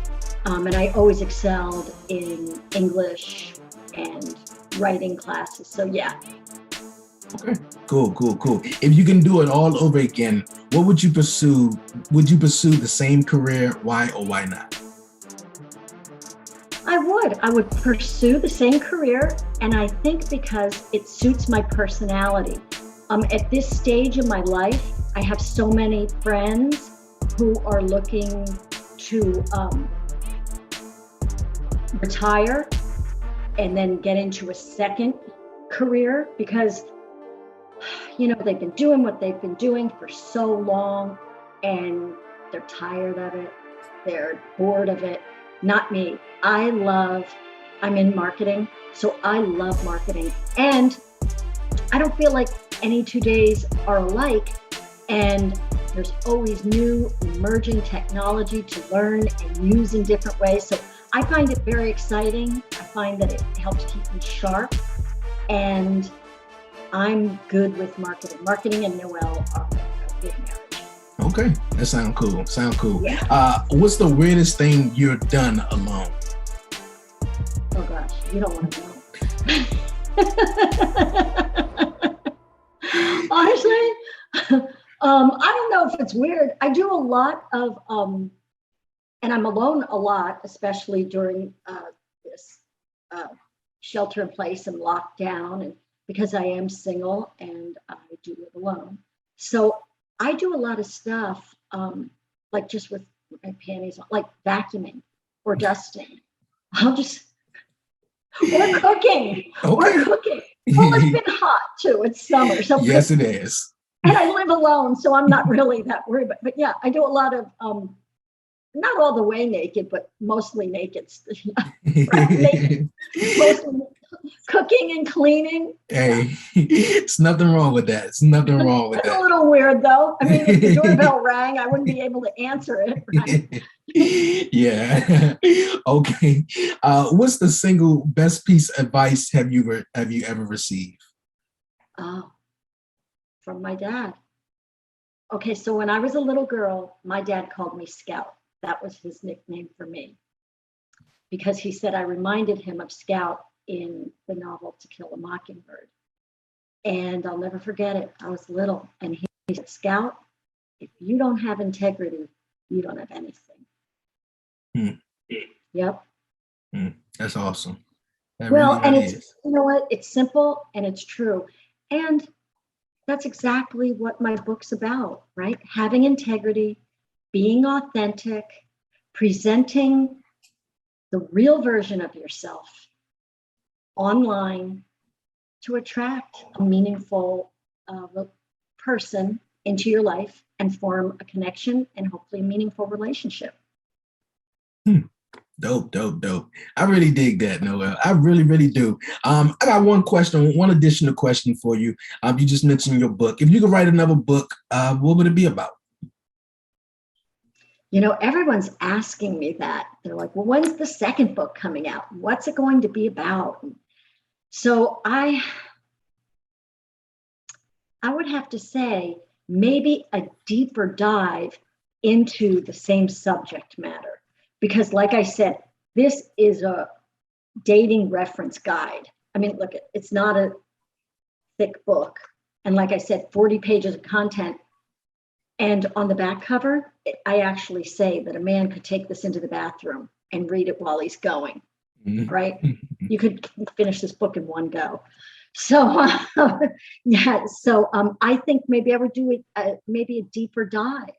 And I always excelled in English and writing classes. So yeah. Okay, cool. If you can do it all over again, what would you pursue? Would you pursue the same career? Why or why not? I would pursue the same career, and I think because it suits my personality. At this stage of my life, I have so many friends who are looking to retire and then get into a second career because, they've been doing what they've been doing for so long and they're tired of it. They're bored of it. Not me. I'm in marketing, so I love marketing. And I don't feel like any 2 days are alike. And there's always new emerging technology to learn and use in different ways. So I find it very exciting. I find that it helps keep me sharp. And I'm good with marketing. Marketing and Noel are a big marriage. Okay, that sounds cool. Yeah. What's the weirdest thing you've done alone? Oh gosh, you don't want to know. Honestly, I don't know if it's weird. I do a lot of, and I'm alone a lot, especially during this shelter in place and lockdown, and because I am single and I do live alone. So I do a lot of stuff, like just with my panties on, like vacuuming or dusting. Or cooking. Okay. Or cooking. Well, it's been hot too. It's summer. So yes, it is. And I live alone, so I'm not really that worried. But yeah, I do a lot of, not all the way naked, but mostly naked. Mostly cooking and cleaning. Hey, it's nothing wrong with that. It's a little weird though. I mean, if the doorbell rang, I wouldn't be able to answer it. Right? Yeah. Okay. What's the single best piece of advice have you ever received? Oh, from my dad. Okay, so when I was a little girl, my dad called me Scout. That was his nickname for me. because he said I reminded him of Scout in the novel To Kill a Mockingbird. And I'll never forget it. I was little, and he said, Scout, if you don't have integrity, you don't have anything. Yep. That's awesome. That Well, really, and really it's, is. you know what? It's simple and it's true. And that's exactly what my book's about, right? Having integrity, being authentic, presenting the real version of yourself online to attract a meaningful person into your life and form a connection and hopefully a meaningful relationship. Dope. I really dig that, Noel. I really, really do. I got one additional question for you. You just mentioned your book. If you could write another book, what would it be about? You know, everyone's asking me that. They're like, well, when's the second book coming out? What's it going to be about? So I would have to say maybe a deeper dive into the same subject matter. Because like I said, this is a dating reference guide. I mean, look, it's not a thick book. And like I said, 40 pages of content. And on the back cover, I actually say that a man could take this into the bathroom and read it while he's going, right? You could finish this book in one go. So, yeah. So I think maybe I would do maybe a deeper dive.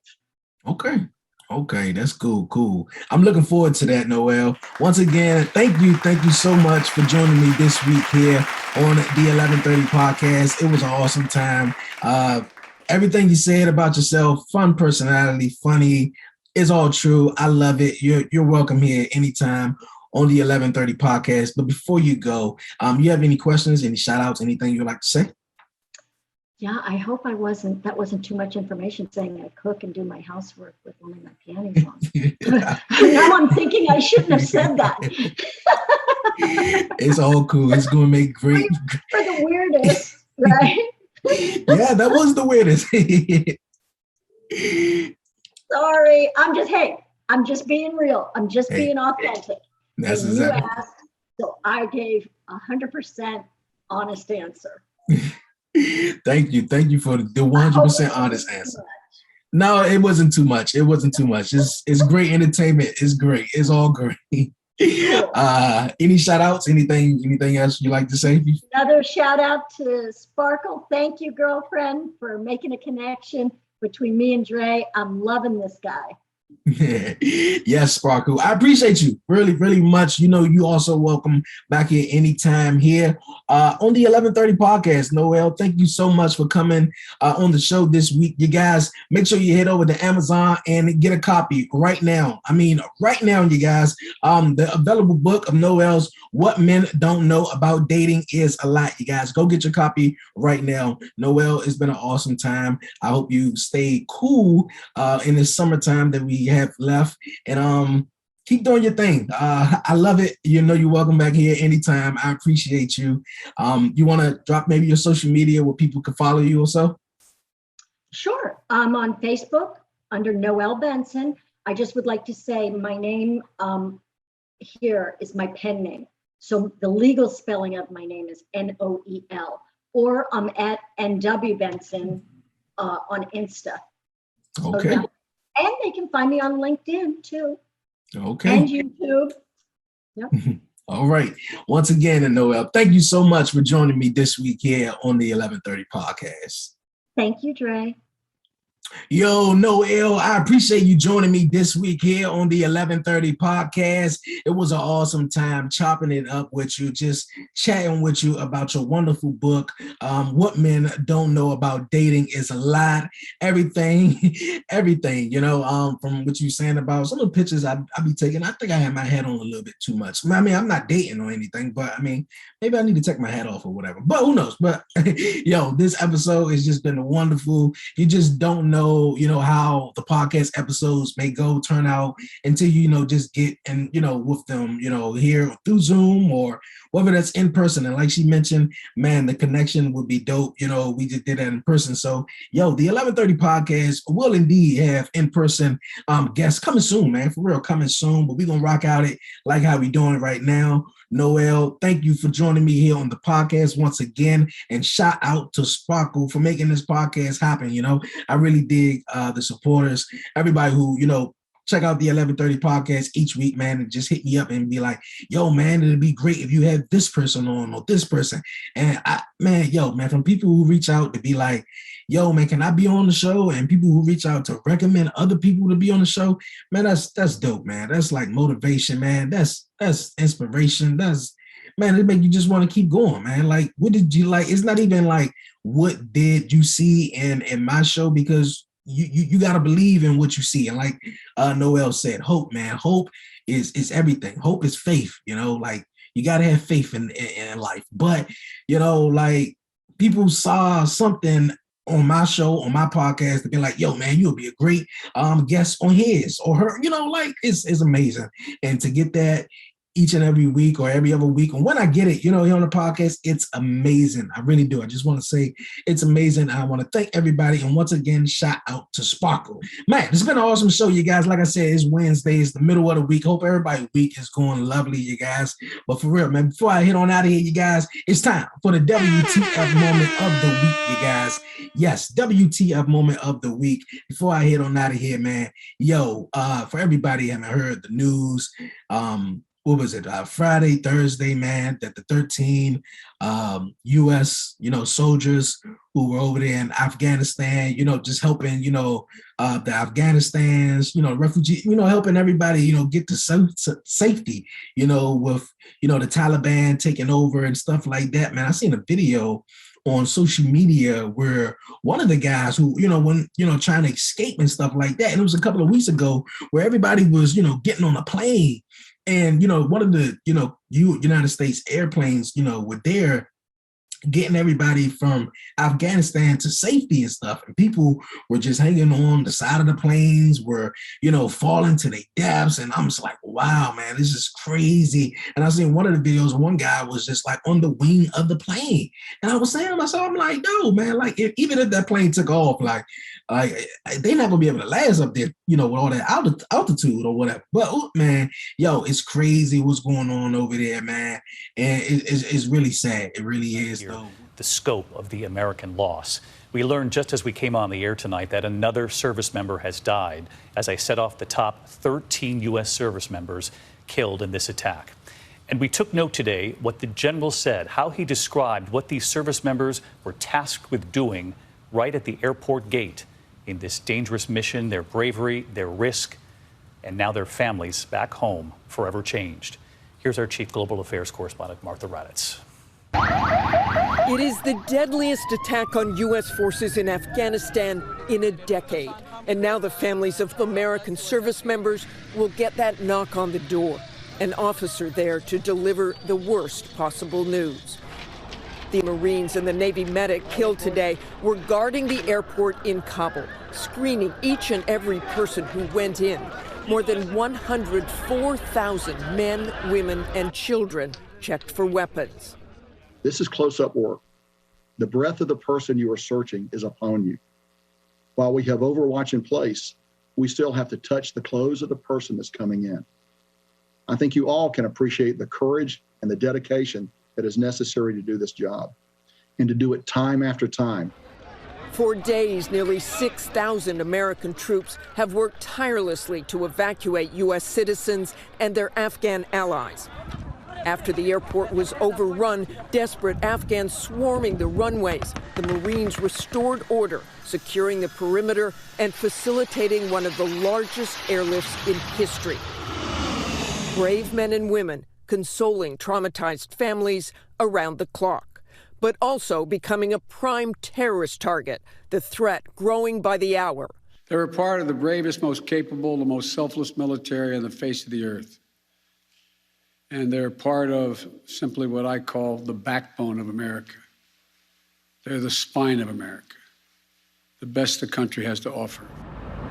Okay, that's cool. I'm looking forward to that, Noel. Once again, thank you so much for joining me this week here on the 1130 podcast. It was an awesome time. Everything you said about yourself, fun personality, funny, is all true. I love it. You're welcome here anytime on the 1130 podcast. But before you go, you have any questions, any shout outs, anything you'd like to say? Yeah, I hope that wasn't too much information saying I cook and do my housework with only my panties on. Now I'm thinking I shouldn't have said that. It's all cool. It's going to make great. For the weirdest, right? Yeah, that was the weirdest. Sorry. I'm just being real. I'm just being authentic. That's and exactly. You asked, so I gave 100% honest answer. Thank you for the 100% honest answer. No, it wasn't too much. It's great entertainment. It's great. It's all great. Any shout outs? Anything else you like to say? Another shout out to Sparkle. Thank you, girlfriend, for making a connection between me and Dre. I'm loving this guy. Yes, Sparkle. I appreciate you really, really much. You know, you also welcome back here anytime here on the 1130 podcast. Noel, thank you so much for coming on the show this week. You guys, make sure you head over to Amazon and get a copy right now. Right now, you guys. The available book of Noel's What Men Don't Know About Dating Is a Lot. You guys, go get your copy right now. Noel, it's been an awesome time. I hope you stay cool in the summertime that we have left, and keep doing your thing. I love it. You know, you're welcome back here anytime. I appreciate you. You want to drop maybe your social media where people can follow you or so? Sure. I'm on Facebook under Noel Benson. I just would like to say my name here is my pen name. So the legal spelling of my name is Noel, or I'm at NW Benson on Insta. Okay. So, yeah. And they can find me on LinkedIn too. Okay. And YouTube. Yep. All right. Once again, Noel, thank you so much for joining me this week here on the 1130 podcast. Thank you, Dre. Yo, Noel, I appreciate you joining me this week here on the 1130 podcast. It was an awesome time chopping it up with you, just chatting with you about your wonderful book. What Men Don't Know About Dating Is a Lot. Everything, you know, from what you're saying about some of the pictures I be taking. I think I had my hat on a little bit too much. I mean, I'm not dating or anything, but I mean, maybe I need to take my hat off or whatever. But who knows? But yo, this episode has just been wonderful. You just don't know know, how the podcast episodes may turn out until you just get and with them, here through Zoom or whether that's in person. And like she mentioned, man, the connection would be dope. We just did that in person. So, the 1130 podcast will indeed have in-person guests coming soon, man. For real, coming soon. But we're gonna rock out it like how we doing right now. Noel, thank you for joining me here on the podcast once again, and shout out to Sparkle for making this podcast happen. I really dig the supporters, everybody who check out the 1130 podcast each week, man, and just hit me up and be like, yo, man, it'd be great if you had this person on or this person. And from people who reach out to be like, yo, man, can I be on the show? And people who reach out to recommend other people to be on the show, man, that's dope, man. That's like motivation, man. That's inspiration. Man, it make you just want to keep going, man. Like, what did you like? It's not even like, what did you see in my show? Because you got to believe in what you see. And like Noel said, hope, man. Hope is everything. Hope is faith, like you got to have faith in life. But, like people saw something on my show, on my podcast, to be like, yo, man, you'll be a great guest on his or her, like it's amazing. And to get that each and every week or every other week, and when I get it, here on the podcast, it's amazing. I really do. I just want to say it's amazing. I want to thank everybody, and once again, shout out to Sparkle. Man, it's been an awesome show, you guys. Like I said, it's Wednesday, it's the middle of the week. Hope everybody's week is going lovely, you guys. But for real, man, before I head on out of here, you guys, it's time for the WTF moment of the week, you guys. Yes, WTF moment of the week. Before I head on out of here, man, for everybody who haven't heard the news, what was it? Friday, Thursday, man, that the 13 U.S., soldiers who were over there in Afghanistan, just helping, the Afghanistans, refugees, helping everybody, get to safety, with, the Taliban taking over and stuff like that, man. I seen a video on social media where one of the guys who, when, trying to escape and stuff like that, and it was a couple of weeks ago where everybody was, getting on a plane. And, one of the, United States airplanes, were there getting everybody from Afghanistan to safety and stuff. And people were just hanging on the side of the planes, were, falling to their deaths. And I'm just like, wow, man, this is crazy. And I seen one of the videos, one guy was just like on the wing of the plane. And I was saying to myself, I'm like, no, man, like even if that plane took off, like they're not gonna be able to last up there, with all that altitude or whatever. But man, it's crazy what's going on over there, man. And it's really sad. It really is, though. The scope of the American loss. We learned just as we came on the air tonight that another service member has died. As I said off the top, 13 U.S. service members killed in this attack. And we took note today what the general said, how he described what these service members were tasked with doing right at the airport gate in this dangerous mission, their bravery, their risk, and now their families back home forever changed. Here's our Chief Global Affairs Correspondent, Martha Raddatz. It is the deadliest attack on U.S. forces in Afghanistan in a decade. And now the families of American service members will get that knock on the door. An officer there to deliver the worst possible news. The Marines and the Navy medic killed today were guarding the airport in Kabul, screening each and every person who went in. More than 104,000 men, women, and children checked for weapons. This is close-up work. The breath of the person you are searching is upon you. While we have Overwatch in place, we still have to touch the clothes of the person that's coming in. I think you all can appreciate the courage and the dedication that is necessary to do this job, and to do it time after time. For days, nearly 6,000 American troops have worked tirelessly to evacuate U.S. citizens and their Afghan allies. After the airport was overrun, desperate Afghans swarming the runways, the Marines restored order, securing the perimeter and facilitating one of the largest airlifts in history. Brave men and women consoling traumatized families around the clock, but also becoming a prime terrorist target, the threat growing by the hour. They're a part of the bravest, most capable, the most selfless military on the face of the earth. And they're part of simply what I call the backbone of America. They're the spine of America, the best the country has to offer.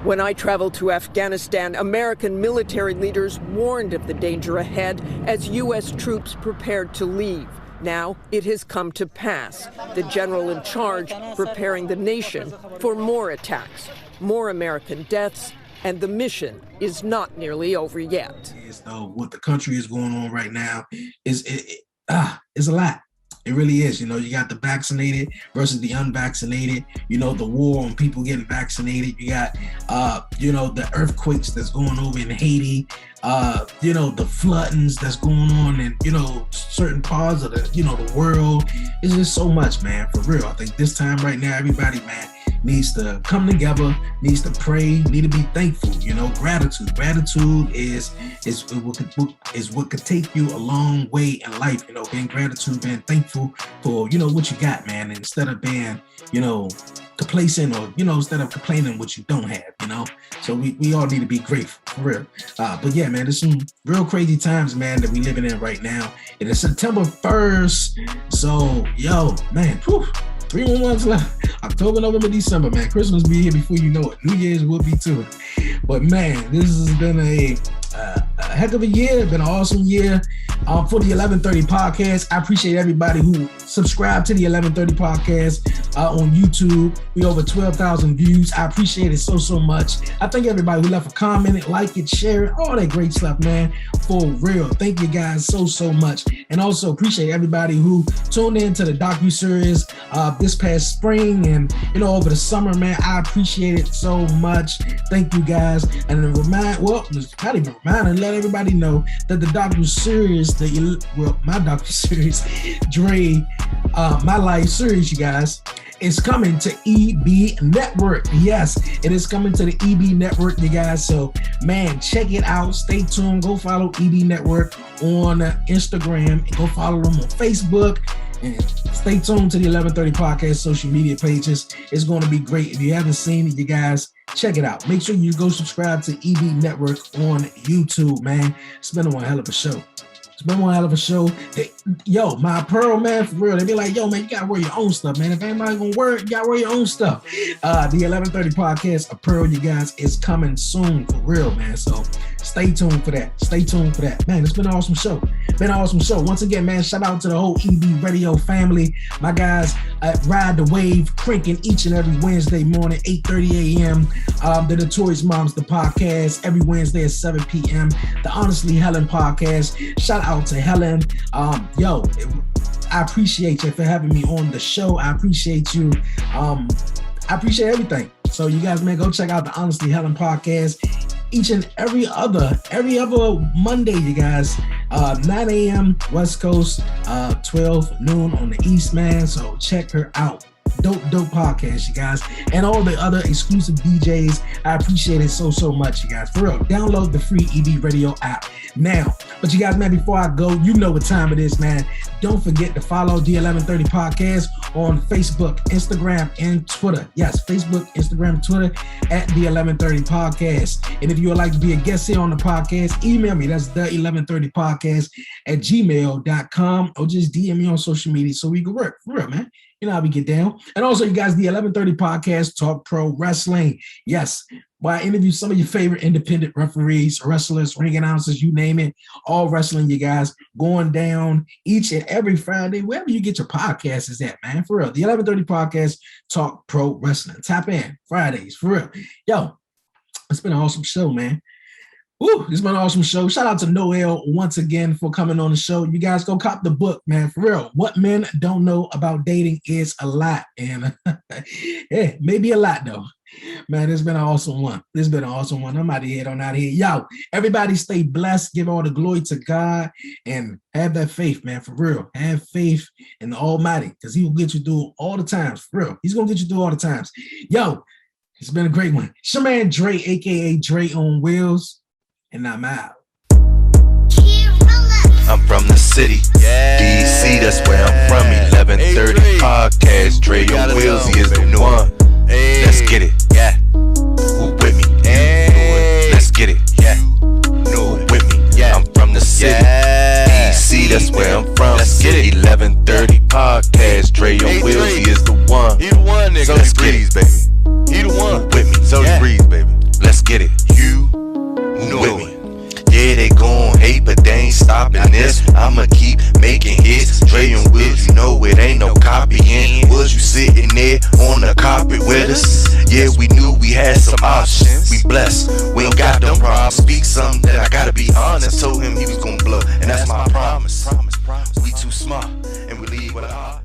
When I traveled to Afghanistan, American military leaders warned of the danger ahead as U.S. troops prepared to leave. Now it has come to pass. The general in charge preparing the nation for more attacks, more American deaths, and the mission is not nearly over yet. What the country is going on right now is a lot. It really is. You got the vaccinated versus the unvaccinated, the war on people getting vaccinated. You got, the earthquakes that's going over in Haiti, the floodings that's going on in, certain parts of the world. It's just so much, man, for real. I think this time right now, everybody, man, needs to come together, needs to pray, need to be thankful, gratitude. Gratitude is what could take you a long way in life, being gratitude, being thankful for, what you got, man, and instead of being, complacent or, instead of complaining what you don't have, so we all need to be grateful, for real. But yeah, man, there's some real crazy times, man, that we living in right now. It is September 1st, so, man, 3 more months left. October, November, December, man. Christmas be here before you know it. New Year's will be too. But man, this has been a heck of a year. Been an awesome year for the 1130 podcast. I appreciate everybody who subscribed to the 1130 podcast on YouTube. We over 12,000 views. I appreciate it so much. I thank everybody who left a comment, like it, share it, all that great stuff, man. For real. Thank you guys so much. And also appreciate everybody who tuned in to the docu-series this past spring and over the summer, man. I appreciate it so much. Thank you guys. And not even remind and let everybody know that the docu-series, my docu-series, Dre, My Life series, you guys, is coming to EB Network. Yes, it is coming to the EB Network, you guys. So, man, check it out. Stay tuned. Go follow EB Network on Instagram. Go follow them on Facebook. And stay tuned to the 1130 podcast social media pages. It's going to be great. If you haven't seen it, you guys, check it out. Make sure you go subscribe to EB Network on YouTube, man. It's been one hell of a show. My apparel, man, for real. They be like, man, you gotta wear your own stuff, man. If anybody's gonna wear it, you gotta wear your own stuff. The 1130 podcast apparel, you guys, is coming soon, for real, man. So stay tuned for that. Man, it's been an awesome show. Once again, man, shout out to the whole EB Radio family. My guys at Ride the Wave, cranking each and every Wednesday morning, 8:30 a.m. The Notorious Moms, the podcast, every Wednesday at 7 p.m. The Honestly Helen podcast. Shout out to Helen. I appreciate you for having me on the show. I appreciate you. I appreciate everything. So you guys, man, go check out the Honestly Helen podcast each and every other Monday, you guys. 9 a.m. West Coast, 12 noon on the East, man. So check her out. Dope podcast, you guys, and all the other exclusive DJs. I appreciate it so much, you guys. For real, download the free EB Radio app now. But you guys, man, before I go, you know what time it is, man. Don't forget to follow the 1130 podcast on Facebook, Instagram, and Twitter. Yes, Facebook, Instagram, Twitter at the 1130 podcast. And if you would like to be a guest here on the podcast, email me. That's the 1130 podcast at gmail.com, or just DM me on social media so we can work. For real, man. You know how we get down. And also, you guys, the 1130 podcast, Talk Pro Wrestling. Yes, where I interview some of your favorite independent referees, wrestlers, ring announcers, you name it. All wrestling, you guys, going down each and every Friday, wherever you get your podcast is at, man. For real. The 1130 podcast, Talk Pro Wrestling. Tap in Fridays, for real. Yo, it's been an awesome show, man. Woo, it's been an awesome show. Shout out to Noel once again for coming on the show. You guys go cop the book, man. For real. What Men Don't Know About Dating is a Lot. And yeah, maybe a lot though. Man, it's been an awesome one. I'm out of here on out of here. Yo, everybody stay blessed. Give all the glory to God and have that faith, man. For real. Have faith in the Almighty, because He will get you through all the times. For real. He's going to get you through all the times. Yo, it's been a great one. It's your man Dre, a.k.a. Dre on Wheels. And I'm out. I'm from the city, DC, that's where I'm from. 1130 podcast, Dre on Wheels, he is the one. Let's get it, yeah. Who with me? Let's get it, yeah. No, with me, yeah. I'm from the city, DC, that's where I'm from. Let's get it. 1130 podcast, Dre on Wheels, he is the one. He the one, nigga. So let's get it, baby. You the one with me. So breathe, baby. Let's get it. You with me. Yeah, they gon' hate, but they ain't stopping this. I'ma keep making hits. Dre and Wills, you know it ain't no copying. Was you sitting there on the carpet with us? Yeah, we knew we had some options. We blessed, we ain't got no problems. Speak something that I gotta be honest. Told him he was gonna blow, and that's my promise. We too smart, and we leave with a heart.